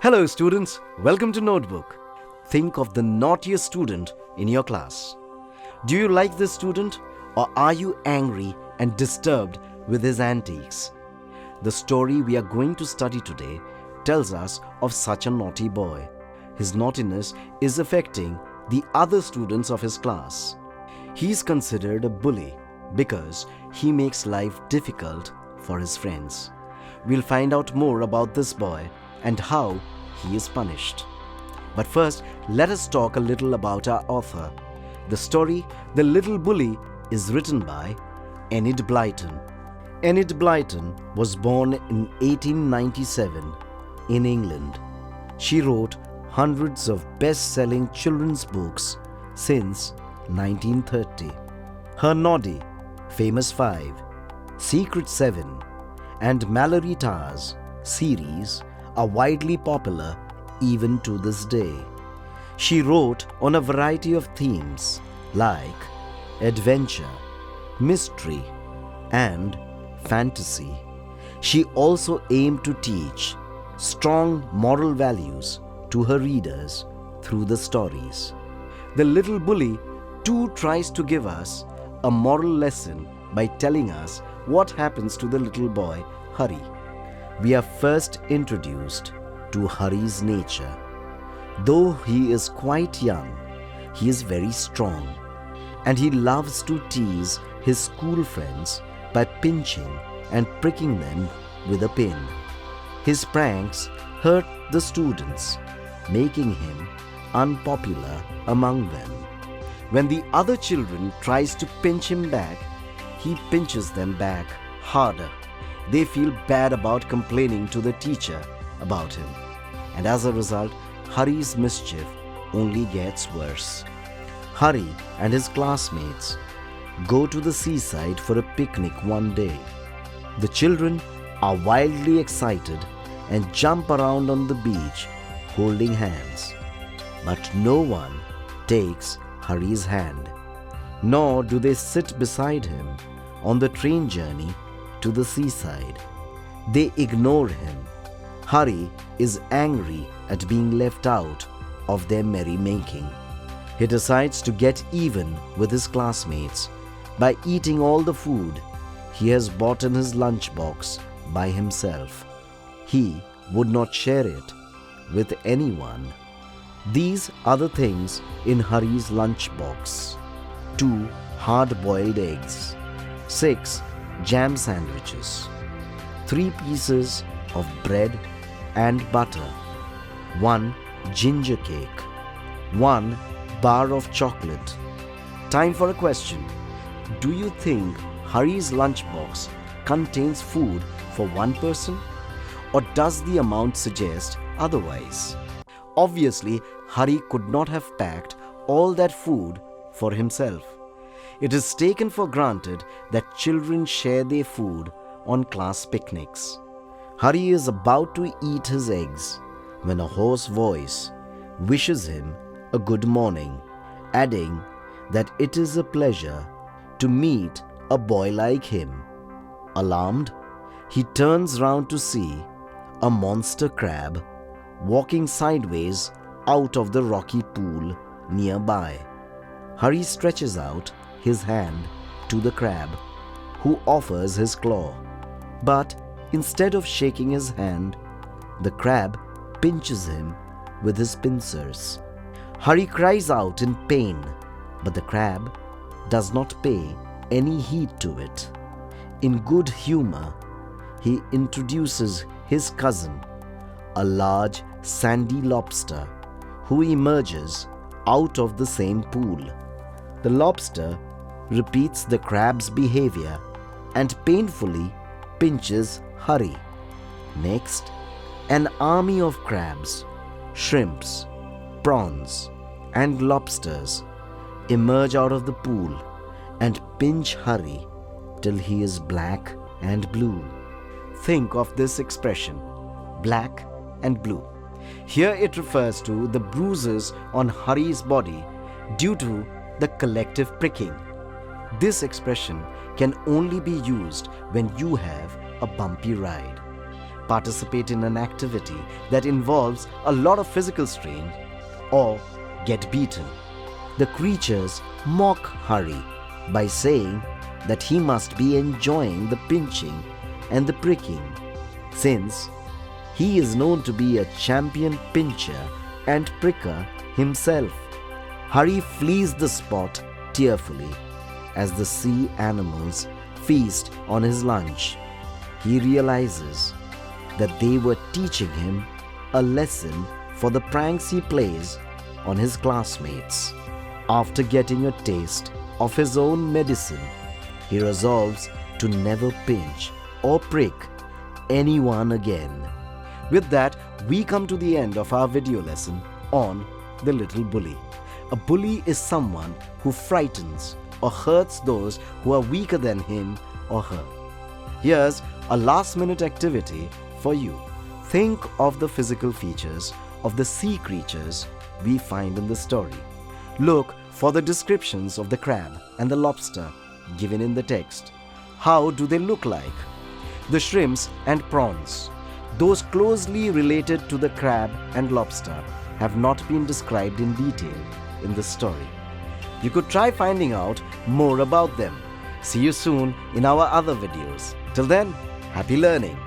Hello students, welcome to Notebook. Think of the naughtiest student in your class. Do you like this student or are you angry and disturbed with his antics? The story we are going to study today tells us of such a naughty boy. His naughtiness is affecting the other students of his class. He is considered a bully because he makes life difficult for his friends. We'll find out more about this boy and how he is punished. But first, let us talk a little about our author. The story, The Little Bully, is written by Enid Blyton. Enid Blyton was born in 1897 in England. She wrote hundreds of best-selling children's books since 1930. Her Noddy, Famous 5, Secret 7 and Mallory Towers series are widely popular even to this day. She wrote on a variety of themes like adventure, mystery, and fantasy. She also aimed to teach strong moral values to her readers through the stories. The Little Bully too tries to give us a moral lesson by telling us what happens to the little boy Hari. We are first introduced to Hari's nature. Though he is quite young, he is very strong and he loves to tease his school friends by pinching and pricking them with a pin. His pranks hurt the students, making him unpopular among them. When the other children tries to pinch him back, he pinches them back harder. They feel bad about complaining to the teacher about him, and as a result, Hari's mischief only gets worse. Hari and his classmates go to the seaside for a picnic one day. The children are wildly excited and jump around on the beach holding hands. But no one takes Hari's hand, nor do they sit beside him on the train journey to the seaside. They ignore him. Hari is angry at being left out of their merrymaking. He decides to get even with his classmates by eating all the food he has bought in his lunchbox by himself. He would not share it with anyone. These are the things in Hari's lunchbox: 2 hard-boiled eggs, 6 jam sandwiches, 3 pieces of bread and butter, 1 ginger cake, 1 bar of chocolate. Time for a question. Do you think Hari's lunchbox contains food for one person? Or does the amount suggest otherwise? Obviously, Hari could not have packed all that food for himself. It is taken for granted that children share their food on class picnics. Hari is about to eat his eggs when a hoarse voice wishes him a good morning, adding that it is a pleasure to meet a boy like him. Alarmed, he turns round to see a monster crab walking sideways out of the rocky pool nearby. Hari stretches out his hand to the crab, who offers his claw. But instead of shaking his hand, the crab pinches him with his pincers. Hari cries out in pain, but the crab does not pay any heed to it. In good humor, he introduces his cousin, a large sandy lobster, who emerges out of the same pool. The lobster repeats the crab's behavior and painfully pinches Hari. Next, an army of crabs, shrimps, prawns, and lobsters emerge out of the pool and pinch Hari till he is black and blue. Think of this expression, black and blue. Here it refers to the bruises on Hari's body due to the collective pricking. This expression can only be used when you have a bumpy ride. participate in an activity that involves a lot of physical strain, or get beaten. The creatures mock Hari by saying that he must be enjoying the pinching and the pricking, since he is known to be a champion pincher and pricker himself. Hari flees the spot tearfully as the sea animals feast on his lunch. He realizes that they were teaching him a lesson for the pranks he plays on his classmates. After getting a taste of his own medicine, he resolves to never pinch or prick anyone again. With that, we come to the end of our video lesson on the little bully. A bully is someone who frightens or hurts those who are weaker than him or her. Here's a last-minute activity for you. Think of the physical features of the sea creatures we find in the story. Look for the descriptions of the crab and the lobster given in the text. How do they look like? The shrimps and prawns, those closely related to the crab and lobster, have not been described in detail in the story. You could try finding out more about them. See you soon in our other videos. Till then, happy learning!